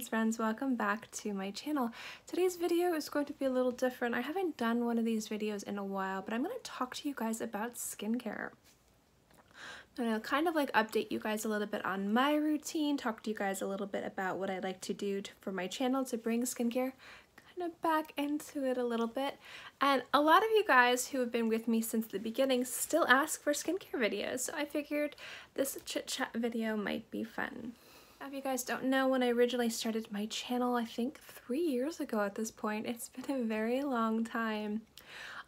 Friends, welcome back to my channel. Today's video is going to be a little different. I haven't done one of these videos in a while, but I'm going to talk to you guys about skincare. I'm going to kind of like update you guys a little bit on my routine, talk to you guys a little bit about what I like to do for my channel to bring skincare kind of back into it a little bit. And a lot of you guys who have been with me since the beginning still ask for skincare videos, so I figured this chit chat video might be fun. If you guys don't know, when I originally started my channel, I think 3 years ago at this point, it's been a very long time.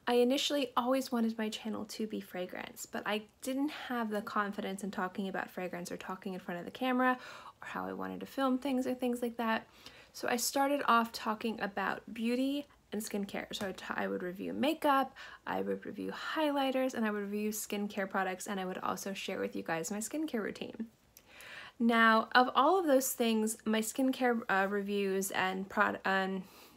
I initially always wanted my channel to be fragrance, but I didn't have the confidence in talking about fragrance or talking in front of the camera or how I wanted to film things or things like that. So I started off talking about beauty and skincare. So I would review makeup, I would review highlighters, and I would review skincare products, and I would also share with you guys my skincare routine. Now, of all of those things, my skincare reviews and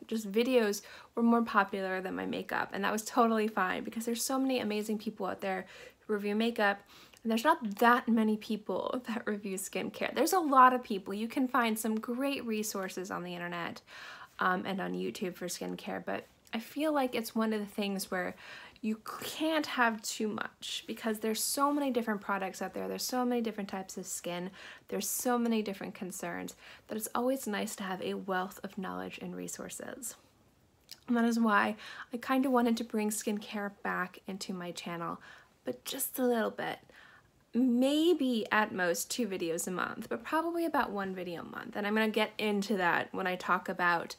just videos were more popular than my makeup, and that was totally fine because there's so many amazing people out there who review makeup, and there's not that many people that review skincare. There's a lot of people. You can find some great resources on the internet and on YouTube for skincare, but I feel like it's one of the things where you can't have too much because there's so many different products out there, there's so many different types of skin, there's so many different concerns that it's always nice to have a wealth of knowledge and resources. And that is why I kind of wanted to bring skincare back into my channel, but just a little bit. Maybe at most 2 videos a month, but probably about 1 video a month. And I'm going to get into that when I talk about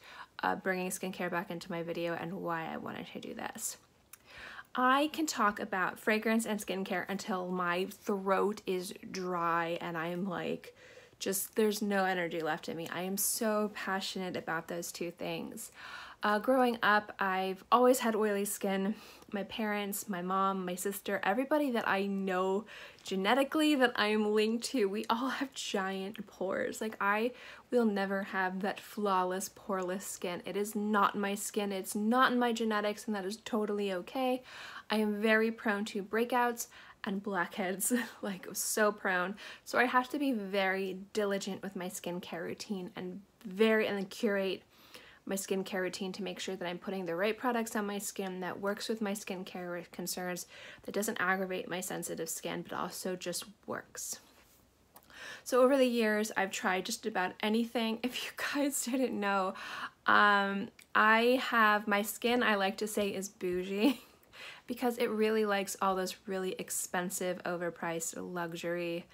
bringing skincare back into my video and why I wanted to do this. I can talk about fragrance and skincare until my throat is dry and I'm like, there's no energy left in me. I am so passionate about those 2 things. Growing up, I've always had oily skin. My parents, my mom, my sister, everybody that I know genetically that I'm linked to, we all have giant pores. Like I will never have that flawless, poreless skin. It is not my skin, it's not in my genetics, and that is totally okay. I am very prone to breakouts and blackheads, like so prone. So I have to be very diligent with my skincare routine and then curate my skincare routine to make sure that I'm putting the right products on my skin that works with my skincare concerns, that doesn't aggravate my sensitive skin, but also just works. So over the years, I've tried just about anything. If you guys didn't know, my skin, I like to say, is bougie because it really likes all those really expensive, overpriced luxury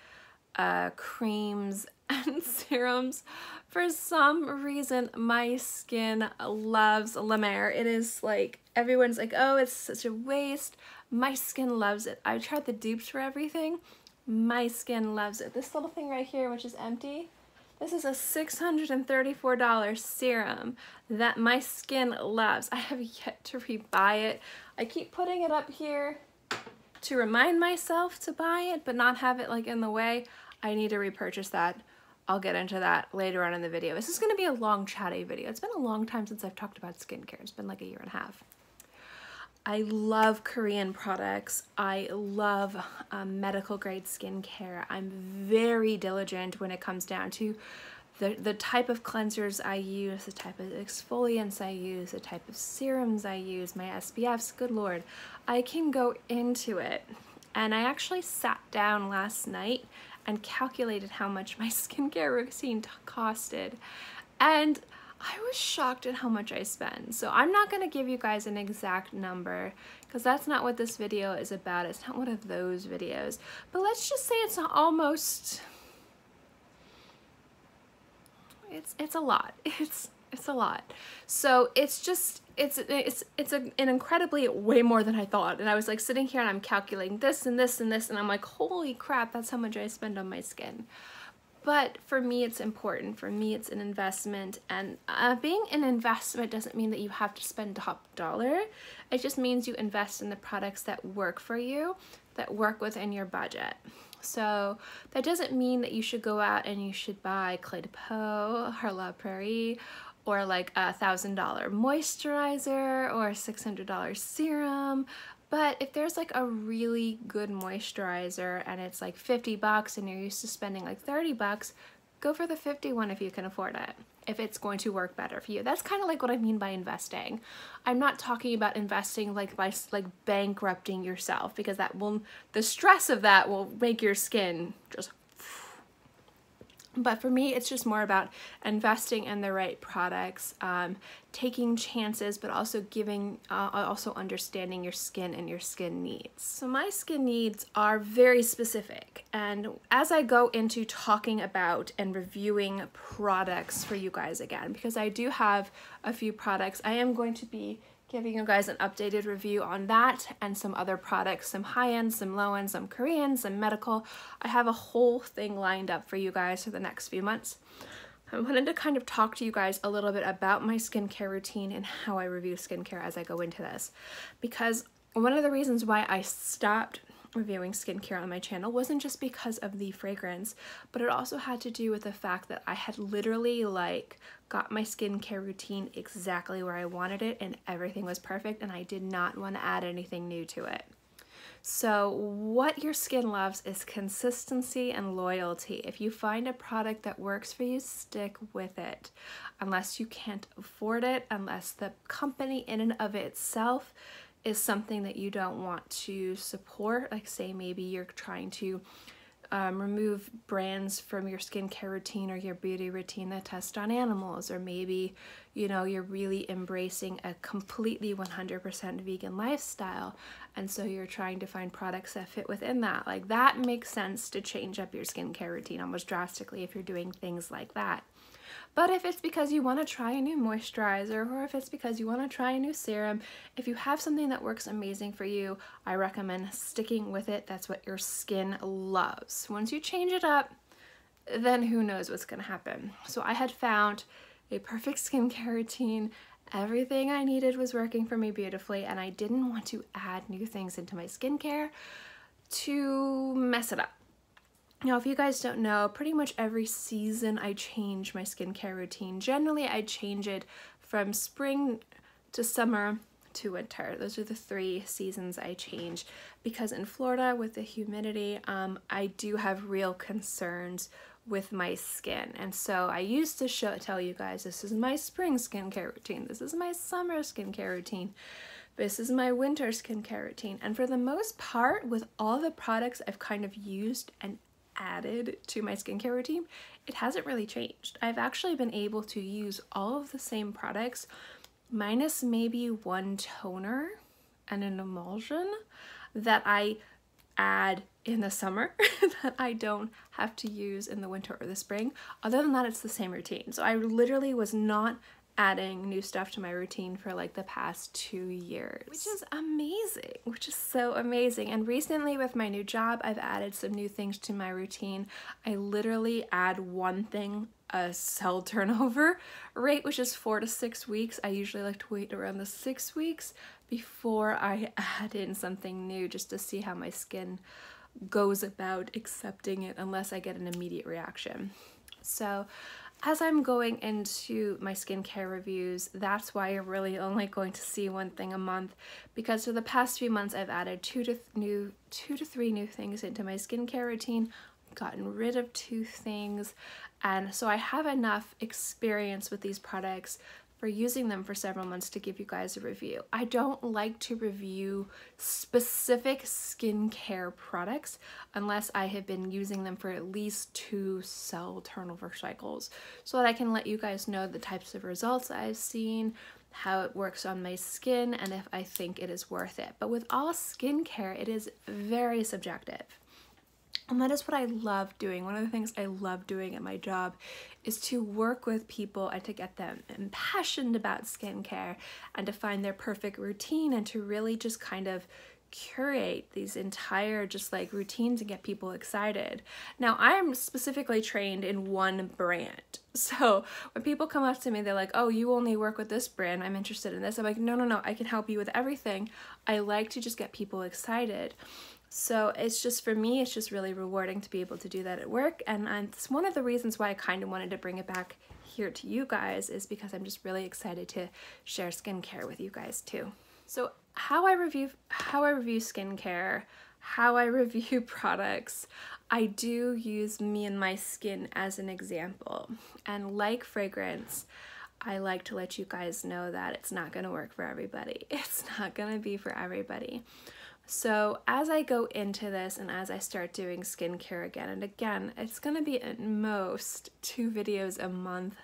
creams and serums. For some reason, my skin loves La Mer. It is like, everyone's like, oh, it's such a waste. My skin loves it. I've tried the dupes for everything. My skin loves it. This little thing right here, which is empty, this is a $634 serum that my skin loves. I have yet to rebuy it. I keep putting it up here to remind myself to buy it, but not have it like in the way. I need to repurchase that. I'll get into that later on in the video. This is going to be a long chatty video. It's been a long time since I've talked about skincare. It's been like 1.5 years. I love Korean products. I love medical grade skincare. I'm very diligent when it comes down to the type of cleansers I use, the type of exfoliants I use, the type of serums I use, my SPFs, good Lord. I can go into it. And I actually sat down last night and calculated how much my skincare routine costed. And I was shocked at how much I spend. So I'm not gonna give you guys an exact number because that's not what this video is about. It's not one of those videos. But let's just say it's almost, it's a lot. It's a lot. So it's an incredibly way more than I thought. And I was like sitting here and I'm calculating this and this and this, and I'm like, holy crap, that's how much I spend on my skin. But for me, it's important. For me, it's an investment. And being an investment doesn't mean that you have to spend top dollar. It just means you invest in the products that work for you, that work within your budget. So that doesn't mean that you should go out and you should buy Clé de Peau or La Prairie or like $1,000 moisturizer or $600 serum. But if there's like a really good moisturizer and it's like $50 and you're used to spending like $30, go for the $50 one if you can afford it. if it's going to work better for you. That's kind of like what I mean by investing. I'm not talking about investing like by bankrupting yourself, because the stress of that will make your skin just. But for me, it's just more about investing in the right products, taking chances, but also also understanding your skin and your skin needs. So my skin needs are very specific. And as I go into talking about and reviewing products for you guys again, because I do have a few products, I am going to be giving you guys an updated review on that and some other products, some high-end, some low-end, some Korean, some medical. I have a whole thing lined up for you guys for the next few months. I wanted to kind of talk to you guys a little bit about my skincare routine and how I review skincare as I go into this. Because one of the reasons why I stopped reviewing skincare on my channel wasn't just because of the fragrance, but it also had to do with the fact that I had literally got my skincare routine exactly where I wanted it and everything was perfect, and I did not want to add anything new to it. So what your skin loves is consistency and loyalty. If you find a product that works for you, stick with it. Unless you can't afford it, unless the company in and of itself is something that you don't want to support, like say maybe you're trying to remove brands from your skincare routine or your beauty routine that test on animals, or maybe, you know, you're really embracing a completely 100% vegan lifestyle, and so you're trying to find products that fit within that. Like, that makes sense to change up your skincare routine almost drastically if you're doing things like that. But if it's because you want to try a new moisturizer, or if it's because you want to try a new serum, if you have something that works amazing for you, I recommend sticking with it. That's what your skin loves. Once you change it up, then who knows what's going to happen. So I had found a perfect skincare routine. Everything I needed was working for me beautifully, and I didn't want to add new things into my skincare to mess it up. Now, if you guys don't know, pretty much every season I change my skincare routine. Generally, I change it from spring to summer to winter. Those are the 3 seasons I change, because in Florida with the humidity, I do have real concerns with my skin. And so I used to tell you guys, this is my spring skincare routine, this is my summer skincare routine, this is my winter skincare routine. And for the most part, with all the products I've kind of used and added to my skincare routine, it hasn't really changed. I've actually been able to use all of the same products, minus maybe one toner and an emulsion that I add in the summer that I don't have to use in the winter or the spring. Other than that, it's the same routine. So I literally was not adding new stuff to my routine for like the past 2 years, which is amazing, which is so amazing. And recently with my new job, I've added some new things to my routine. I literally add one thing a cell turnover rate, which is 4 to 6 weeks. I usually like to wait around the 6 weeks before I add in something new, just to see how my skin goes about accepting it, unless I get an immediate reaction. So as I'm going into my skincare reviews, that's why you're really only going to see one thing a month, because for the past few months I've added 2 to 3 new things into my skincare routine, gotten rid of 2 things, and so I have enough experience with these products for using them for several months to give you guys a review. I don't like to review specific skincare products unless I have been using them for at least 2 cell turnover cycles, so that I can let you guys know the types of results I've seen, how it works on my skin, and if I think it is worth it. But with all skincare, it is very subjective. And that is what I love doing. One of the things I love doing at my job is to work with people and to get them impassioned about skincare and to find their perfect routine and to really just kind of curate these entire just like routines and get people excited. Now, I'm specifically trained in one brand. So when people come up to me, they're like, oh, you only work with this brand, I'm interested in this. I'm like, no, I can help you with everything. I like to just get people excited. So it's just, for me, it's just really rewarding to be able to do that at work. And it's one of the reasons why I kind of wanted to bring it back here to you guys, is because I'm just really excited to share skincare with you guys too. So how I review skincare, how I review products, I do use me and my skin as an example, and like fragrance, I like to let you guys know that it's not going to work for everybody. It's not going to be for everybody. So as I go into this and as I start doing skincare again and again, it's going to be at most 2 videos a month.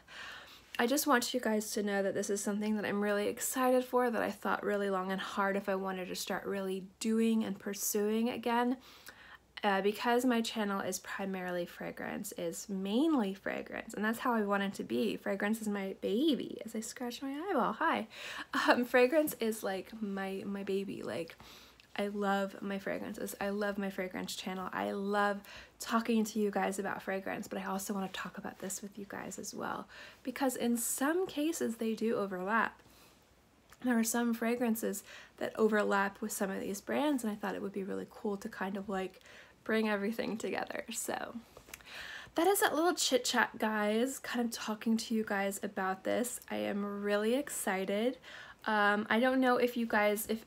I just want you guys to know that this is something that I'm really excited for, that I thought really long and hard if I wanted to start really doing and pursuing again. Because my channel is primarily fragrance, is mainly fragrance, and that's how I want it to be. Fragrance is my baby. As I scratch my eyeball, hi. Fragrance is like my baby. Like, I love my fragrances. I love my fragrance channel. I love talking to you guys about fragrance, but I also want to talk about this with you guys as well, because in some cases they do overlap. There are some fragrances that overlap with some of these brands, and I thought it would be really cool to kind of like bring everything together. So that is that little chit chat, guys, kind of talking to you guys about this. I am really excited. I don't know if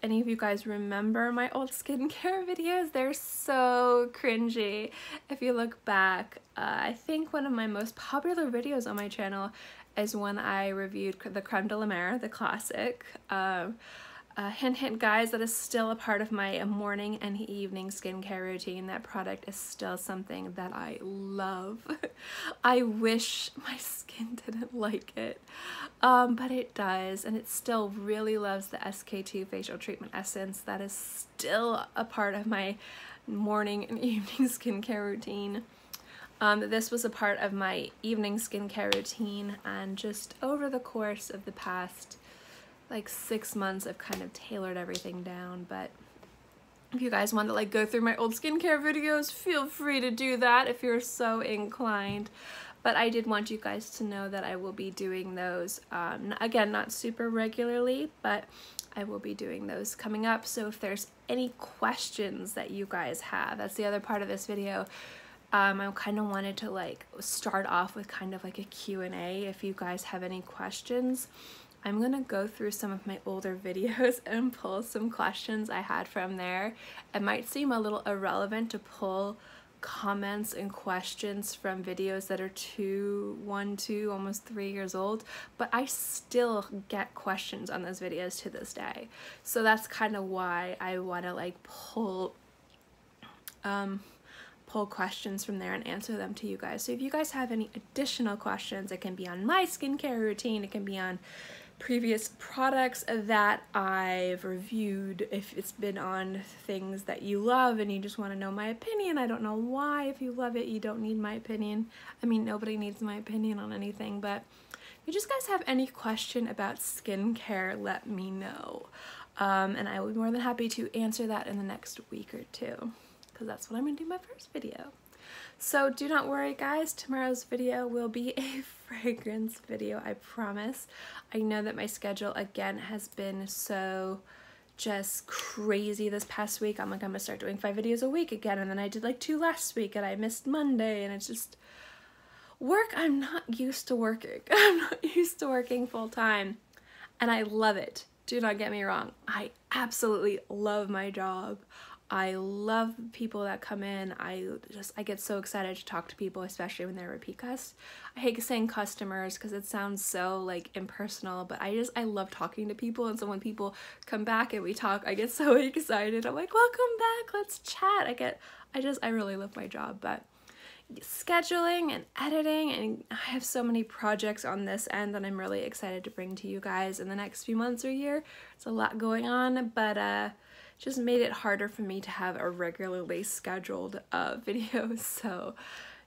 any of you guys remember my old skincare videos. They're so cringy. If you look back, I think one of my most popular videos on my channel is when I reviewed the Creme de la Mer, the classic. Hint, hint, guys, that is still a part of my morning and evening skincare routine. That product is still something that I love. I wish my skin didn't like it, but it does, and it still really loves the SK2 facial treatment essence. That is still a part of my morning and evening skincare routine. This was a part of my evening skincare routine, and just over the course of the past like 6 months I've kind of tailored everything down. But if you guys want to like go through my old skincare videos, feel free to do that if you're so inclined. But I did want you guys to know that I will be doing those, again, not super regularly, but I will be doing those coming up. So if there's any questions that you guys have, that's the other part of this video. I kind of wanted to like start off with kind of like a Q&A. If you guys have any questions, I'm gonna go through some of my older videos and pull some questions I had from there. It might seem a little irrelevant to pull comments and questions from videos that are 1, 2, almost 3 years old, but I still get questions on those videos to this day. So that's kind of why I want to like pull questions from there and answer them to you guys. So if you guys have any additional questions, it can be on my skincare routine, it can be on previous products that I've reviewed, if it's been on things that you love and you just want to know my opinion. I don't know why. If you love it, you don't need my opinion. I mean, nobody needs my opinion on anything, but if you just guys have any question about skincare, let me know. And I will be more than happy to answer that in the next week or 2, because that's when I'm going to do my first video. So do not worry, guys, tomorrow's video will be a fragrance video, I promise. I know that my schedule again has been so just crazy this past week. I'm like, I'm gonna start doing 5 videos a week again, and then I did like 2 last week and I missed Monday, and it's just work. I'm not used to working. I'm not used to working full time, and I love it. Do not get me wrong. I absolutely love my job. I love people that come in. I get so excited to talk to people, especially when they're repeat customers. I hate saying customers because it sounds so like impersonal, but I love talking to people, and so when people come back and we talk, I get so excited. I'm like, welcome back, let's chat. I really love my job. But scheduling and editing, and I have so many projects on this end that I'm really excited to bring to you guys in the next few months or year. It's a lot going on, but just made it harder for me to have a regularly scheduled video. So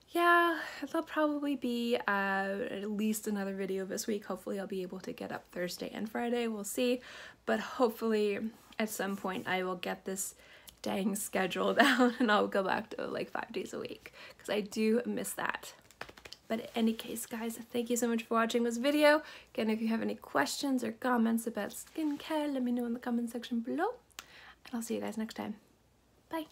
yeah, there'll probably be at least another video this week. Hopefully I'll be able to get up Thursday and Friday, we'll see. But hopefully at some point I will get this dang schedule down and I'll go back to like 5 days a week, because I do miss that. But in any case, guys, thank you so much for watching this video. Again, if you have any questions or comments about skincare, let me know in the comment section below. And I'll see you guys next time. Bye.